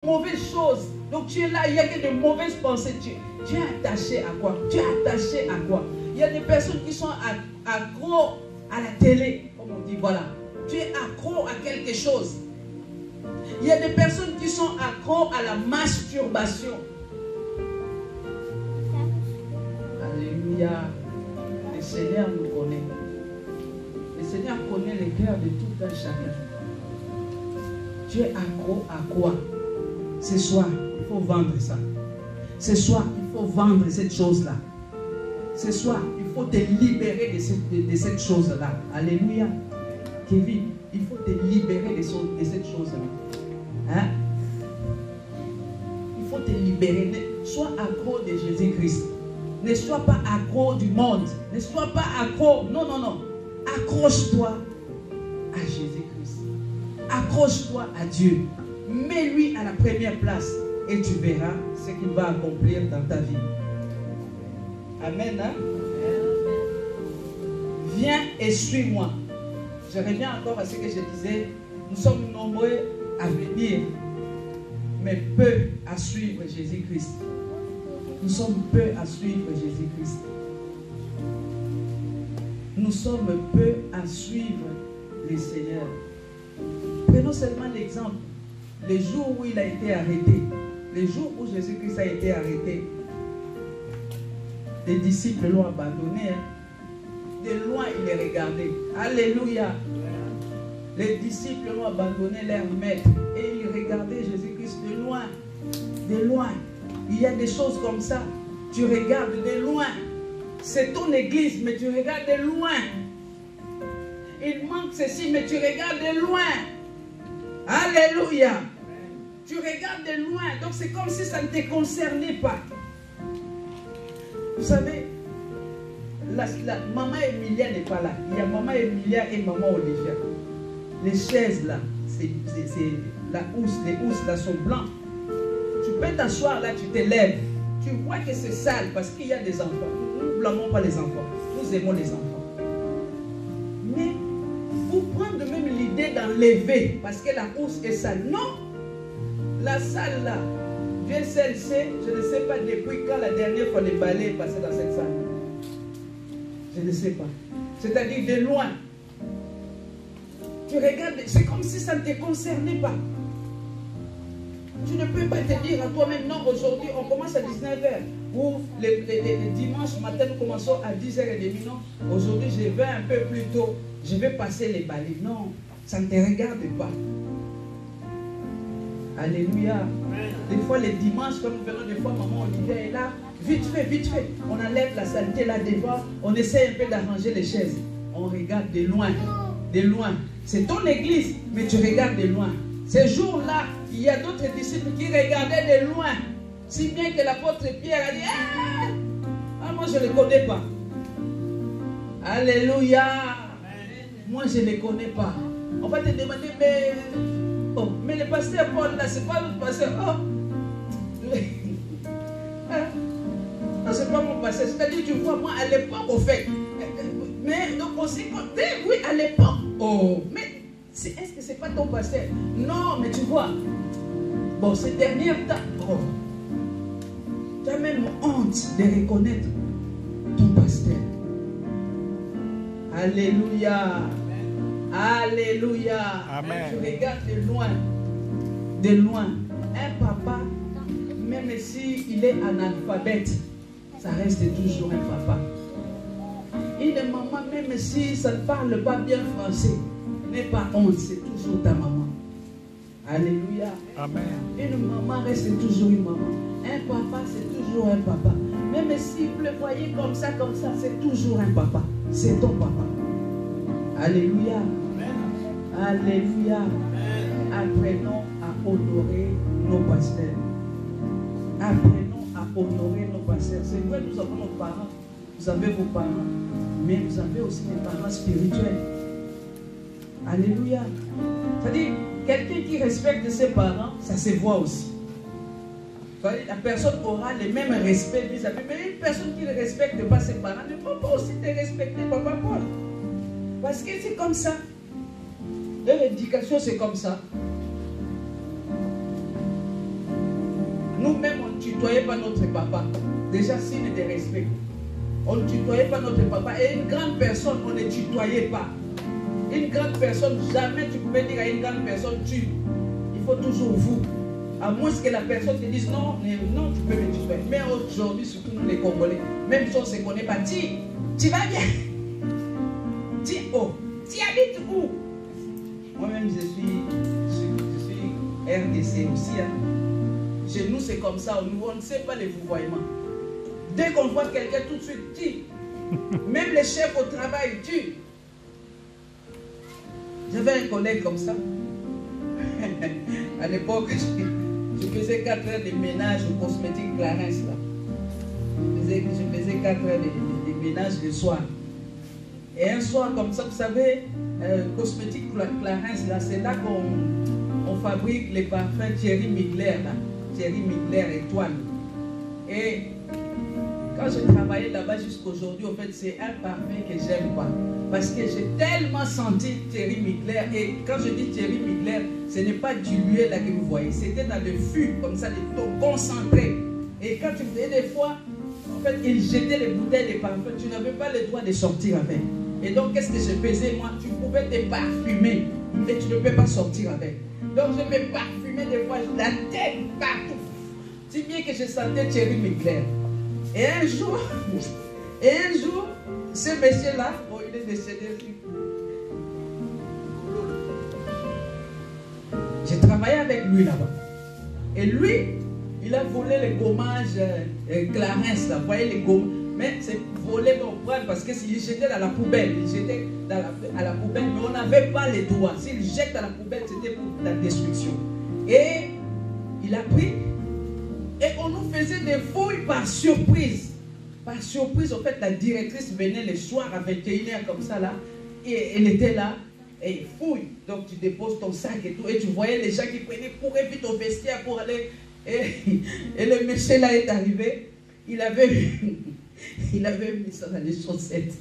mauvaises choses. Donc tu es là, il y a que de mauvaises pensées. Tu es attaché à quoi? Tu es attaché à quoi? Il y a des personnes qui sont accros à la télé, comme on dit, voilà. Tu es accro à quelque chose. Il y a des personnes qui sont accros à la masturbation. Alléluia. Le Seigneur nous connaît. Le Seigneur connaît les cœurs de tout un chacun. Tu es accro à quoi? Ce soir, il faut vendre ça. Ce soir, il faut vendre cette chose-là. Ce soir, il faut te libérer de cette chose-là. Alléluia. Kevin, il faut te libérer de cette chose-là. Hein? Il faut te libérer. Sois accro de Jésus-Christ. Ne sois pas accro du monde. Ne sois pas accro. Non, non, non. Accroche-toi à Jésus-Christ. Accroche-toi à Dieu. Mets-lui à la première place et tu verras ce qu'il va accomplir dans ta vie. Amen. Hein? Viens et suis-moi. Je reviens encore à ce que je disais. Nous sommes nombreux à venir, mais peu à suivre Jésus-Christ. Nous sommes peu à suivre Jésus-Christ. Nous sommes peu à suivre les Seigneurs. Prenons seulement l'exemple. Les jours où il a été arrêté, les jours où Jésus-Christ a été arrêté, les disciples l'ont abandonné. Hein. De loin, il les regardait. Alléluia. Les disciples l'ont abandonné leur maître. Et ils regardaient Jésus-Christ de loin. De loin. Il y a des choses comme ça. Tu regardes de loin. C'est ton église, mais tu regardes de loin. Il manque ceci, mais tu regardes de loin. Alléluia. Tu regardes de loin. Donc c'est comme si ça ne te concernait pas. Vous savez, maman Emilia n'est pas là. Il y a maman Emilia et maman Olivia. Les chaises là, c'est la housse. Les housses là sont blancs. Tu peux t'asseoir là, tu te lèves. Tu vois que c'est sale parce qu'il y a des enfants. Nous ne blâmons pas les enfants. Nous aimons les enfants. Mais vous prendre même l'idée d'enlever parce que la housse est sale. Non. La salle là, Dieu seul sait, je ne sais pas depuis quand la dernière fois les balais est passé dans cette salle. Je ne sais pas. C'est-à-dire de loin. Tu regardes, c'est comme si ça ne te concernait pas. Tu ne peux pas te dire à toi-même, non, aujourd'hui on commence à 19h. Ou les dimanches matin nous commençons à 10h30. Non, aujourd'hui je vais un peu plus tôt, je vais passer les balais. Non, ça ne te regarde pas. Alléluia. Des fois les dimanches, quand nous venons, des fois maman Olivier est là, vite fait, on enlève la saleté là devant, on essaie un peu d'arranger les chaises. On regarde de loin, de loin. C'est ton église, mais tu regardes de loin. Ces jours-là, il y a d'autres disciples qui regardaient de loin. Si bien que l'apôtre Pierre a dit, ah, moi je ne les connais pas. Alléluia. Moi je ne les connais pas. On va te demander, mais... Oh, mais le pasteur Paul là, c'est pas notre pasteur. Oh. Non, c'est pas mon pasteur. C'est-à-dire, tu vois, moi à l'époque, au fait. Mais donc on s'est compté, oui, à l'époque. Oh, mais est-ce que c'est pas ton pasteur? Non, mais tu vois. Bon, ces derniers temps, oh, tu as même honte de reconnaître ton pasteur. Alléluia. Alléluia. Amen. Tu regardes de loin. De loin. Un papa, même s'il est analphabète, ça reste toujours un papa. Une maman, même si ça ne parle pas bien français, n'aie pas honte, c'est toujours ta maman. Alléluia. Amen. Une maman reste toujours une maman. Un papa, c'est toujours un papa. Même si vous le voyez comme ça, c'est toujours un papa. C'est ton papa. Alléluia. Alléluia. Apprenons à honorer nos pasteurs. Apprenons à honorer nos pasteurs. C'est vrai, nous avons nos parents. Vous avez vos parents. Mais vous avez aussi des parents spirituels. Alléluia. C'est-à-dire, quelqu'un qui respecte ses parents, ça se voit aussi. La personne aura le même respect vis-à-vis. Mais une personne qui ne respecte pas ses parents ne peut pas aussi te respecter, papa Paul. Parce que c'est comme ça. Et l'éducation, c'est comme ça. Nous-mêmes, on ne tutoyait pas notre papa. Déjà, signe de respect. On ne tutoyait pas notre papa. Et une grande personne, on ne tutoyait pas. Une grande personne, jamais tu pouvais dire à une grande personne, tu. Il faut toujours vous. À moins que la personne te dise non, non, tu peux me tutoyer. Mais aujourd'hui, surtout nous les Congolais, même si on ne se connaît pas, tu vas bien. Tu habites où? Moi-même, je suis RDC aussi. Hein. Chez nous, c'est comme ça. On ne sait pas les vouvoiements. Dès qu'on voit quelqu'un, tout de suite, tu. Même les chefs au travail, tu. J'avais un collègue comme ça. À l'époque, je faisais 4 heures de ménage au cosmétique Clarence. Là. Je faisais 4 heures de ménage le soir. Et un soir, comme ça, vous savez, cosmétique Clarence, là, c'est là qu'on fabrique les parfums Thierry Mugler, là. Thierry Mugler étoile. Et quand je travaillais là-bas jusqu'aujourd'hui, en fait, c'est un parfum que j'aime pas. Parce que j'ai tellement senti Thierry Mugler. Et quand je dis Thierry Mugler, ce n'est pas dilué là que vous voyez. C'était dans le fût, comme ça, des taux concentrés. Et quand tu faisais des fois, en fait, ils jetaient les bouteilles de parfum. Tu n'avais pas le droit de sortir avec. Et donc, qu'est-ce que je faisais, moi? Tu pouvais te parfumer, mais tu ne peux pas sortir avec. Donc, je me parfumais des fois, la tête partout. Si bien que je sentais Thierry Mugler. Et un jour, ce monsieur-là, bon, il est décédé. J'ai travaillé avec lui là-bas. Et lui, il a volé les gommages Clarence, là. Vous voyez les gommages. Mais c'est volé pour prendre parce que s'il jetait dans la poubelle, il jetait à la poubelle, mais on n'avait pas les doigts. S'il jette dans la poubelle, c'était pour la destruction. Et il a pris. Et on nous faisait des fouilles par surprise. Par surprise, en fait, la directrice venait le soir à 21h comme ça, là. Et elle était là. Et fouille. Donc, tu déposes ton sac et tout. Et tu voyais les gens qui prenaient, couraient vite au vestiaire pour aller. Et le monsieur là est arrivé. Il avait mis ça dans les chaussettes.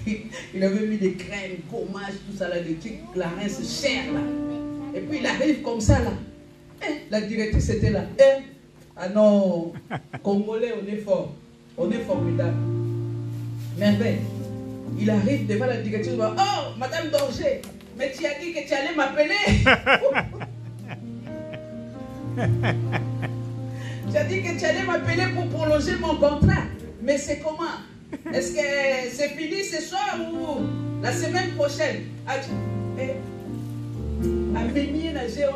Il avait mis des crèmes, gommage, tout ça là, des trucs Clarence cher là. Et puis il arrive comme ça là. La directrice était là. Ah non, Congolais, on est fort. On est formidable. Merveille. Il arrive devant la directrice. Oh, Madame Danger, mais tu as dit que tu allais m'appeler. Tu as dit que tu allais m'appeler pour prolonger mon contrat. Mais c'est comment? Est-ce que c'est fini ce soir ou la semaine prochaine? On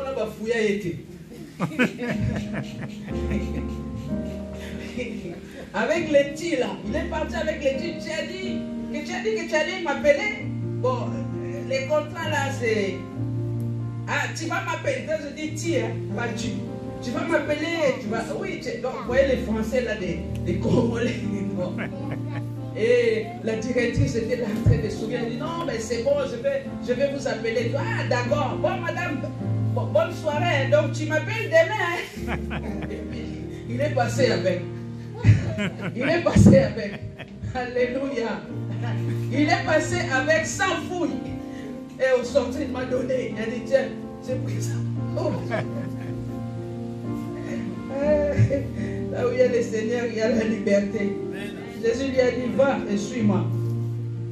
a bafouillé. Avec les tirs là, il est parti avec les tirs. Tu as dit que tu allais m'appeler. Bon, les contrats là c'est. Ah, tu vas m'appeler. Quand je dis tir, pas tu. Tu vas m'appeler. Tu vas. Oui, donc vous voyez les Français là, des Congolais. Et la directrice était là en train de sourire. Elle dit non, mais c'est bon, je vais vous appeler. Ah, d'accord. Bon, madame. Bonne soirée, donc tu m'appelles demain. Et puis, il est passé avec. Il est passé avec. Alléluia. Il est passé avec sans fouille. Et au sortir, il m'a donné. Il a dit tiens, j'ai pris ça. Oh. Là où il y a le Seigneur, il y a la liberté. Jésus lui a dit va et suis-moi.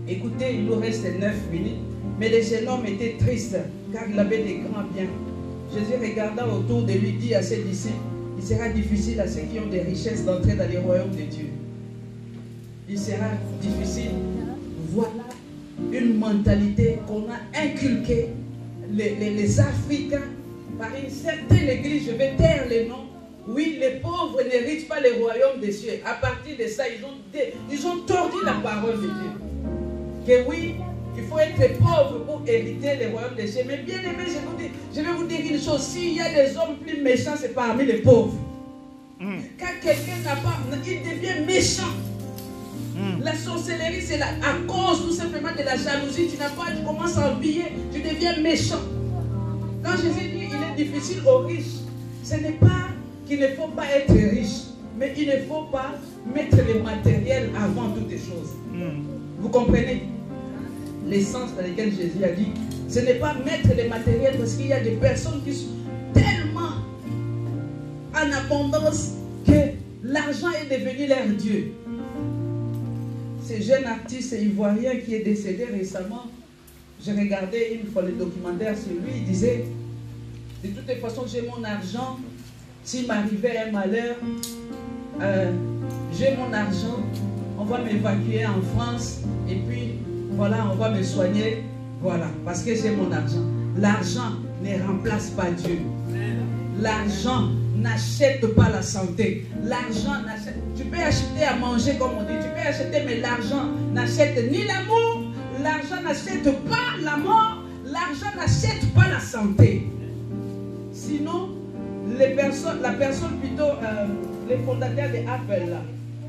Écoutez, il nous reste 9 minutes. Mais le jeune homme était triste car il avait des grands biens. Jésus regarda autour de lui, dit à ses disciples, il sera difficile à ceux qui ont des richesses d'entrer dans les royaumes de Dieu. Il sera difficile. Voilà une mentalité qu'on a inculquée, les Africains, par une certaine église, je vais taire les noms. Oui, les pauvres n'héritent pas les royaumes des cieux. À partir de ça, ils ont tordu la parole de Dieu. Que oui, il faut être pauvre pour hériter les royaumes des cieux. Mais bien aimé, je vais vous dire une chose. S'il y a des hommes plus méchants, c'est parmi les pauvres. Quand quelqu'un n'a pas, il devient méchant. La sorcellerie, c'est à cause tout simplement de la jalousie. Tu n'as pas, tu commences à envier, tu deviens méchant. Quand Jésus dit il est difficile aux riches, ce n'est pas qu'il ne faut pas être riche, mais il ne faut pas mettre le matériel avant toutes les choses. Vous comprenez? L'essence dans laquelle Jésus a dit, ce n'est pas mettre le matériel parce qu'il y a des personnes qui sont tellement en en abondance que l'argent est devenu leur Dieu. Ce jeune artiste ivoirien qui est décédé récemment, j'ai regardé une fois le documentaire sur lui, il disait, de toutes les façons, j'ai mon argent, s'il m'arrivait un malheur, j'ai mon argent, on va m'évacuer en France, et puis, voilà, on va me soigner, voilà, parce que j'ai mon argent. L'argent ne remplace pas Dieu. L'argent n'achète pas la santé. L'argent n'achète. Tu peux acheter à manger, comme on dit, tu peux acheter, mais l'argent n'achète ni l'amour, l'argent n'achète pas la mort, l'argent n'achète pas la santé. Sinon, la personne plutôt, les fondateurs de Apple, là,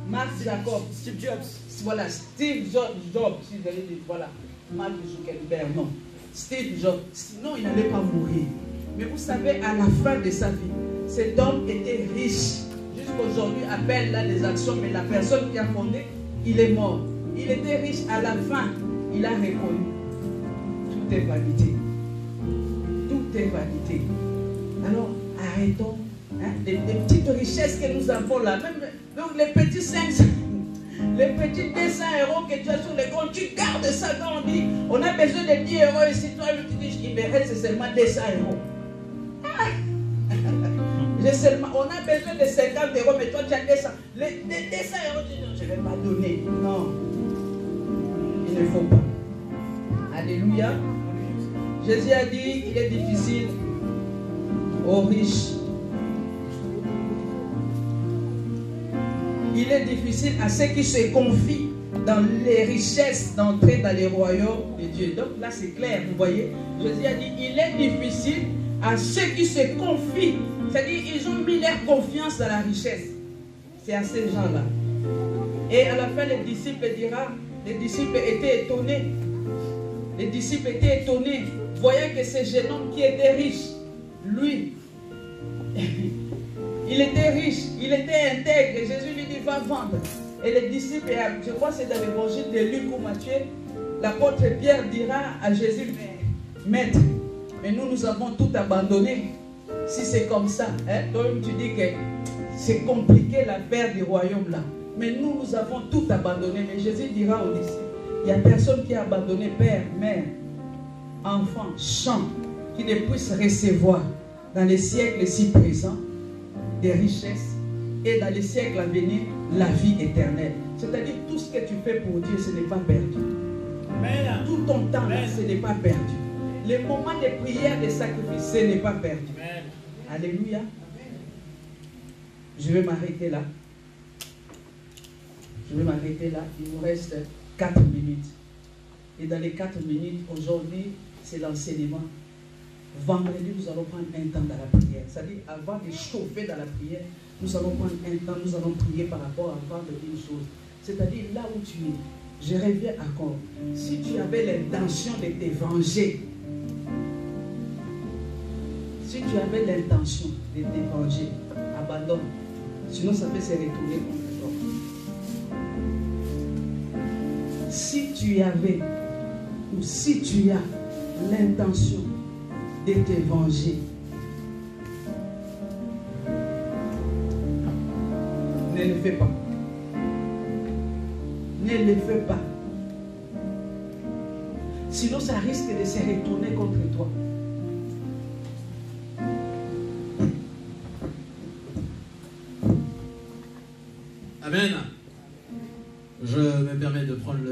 Mark Jacob, Steve Jobs, voilà, Steve Jobs, si vous allez dire, voilà, Mark Zuckerberg, non, Steve Jobs, sinon il n'allait pas mourir. Mais vous savez, à la fin de sa vie, cet homme était riche. Jusqu'aujourd'hui, appelle là des actions, mais la personne qui a fondé, il est mort. Il était riche à la fin, il a reconnu. Tout est vanité. Tout est vanité. Alors, arrêtons. Hein, les petites richesses que nous avons là, même donc les petits 500, les petits 200 euros que tu as sur les comptes, tu gardes ça quand on dit, on a besoin de 10 euros ici, toi tu dis, il me reste seulement 200 euros. Ah. On a besoin de 50 euros, mais toi tu as 200. Les 200 euros, tu dis, je ne vais pas donner. Non, il ne faut pas. Alléluia. Jésus a dit qu'il est difficile aux riches. Il est difficile à ceux qui se confient dans les richesses d'entrer dans les royaumes de Dieu. Donc là c'est clair, vous voyez. Jésus a dit, il est difficile à ceux qui se confient. C'est-à-dire ils ont mis leur confiance dans la richesse. C'est à ces gens-là. Et à la fin, les disciples étaient étonnés. Les disciples étaient étonnés, voyant que ce jeune homme qui était riche, lui, il était riche, il était intègre. Et Jésus lui dit, va vendre. Et les disciples, je crois que c'est dans l'évangile de Luc ou Matthieu, l'apôtre Pierre dira à Jésus, maître, mais nous avons tout abandonné. Si c'est comme ça, hein, toi-même tu dis que c'est compliqué l'affaire du royaume là. Mais nous avons tout abandonné. Mais Jésus dira aux disciples, il n'y a personne qui a abandonné père, mère, enfant, champ, qui ne puisse recevoir dans les siècles si présents des richesses et dans les siècles à venir la vie éternelle. C'est-à-dire tout ce que tu fais pour Dieu, ce n'est pas perdu. Amen. Tout ton temps, là, ce n'est pas perdu. Les moments de prière, de sacrifice, ce n'est pas perdu. Amen. Alléluia. Je vais m'arrêter là. Je vais m'arrêter là. Il nous reste 4 minutes. Et dans les 4 minutes, aujourd'hui, c'est l'enseignement. Vendredi, nous allons prendre un temps dans la prière. C'est-à-dire, avant de chauffer dans la prière, nous allons prendre un temps, nous allons prier par rapport à vendre une chose. C'est-à-dire, là où tu es, je reviens encore. Si tu avais l'intention de te venger, si tu avais l'intention de te venger, abandonne. Sinon, ça peut se retourner contre toi. Si tu avais, ou si tu as l'intention de te venger, ne le fais pas. Ne le fais pas. Sinon, ça risque de se retourner contre toi. Amen. Je me permets de prendre le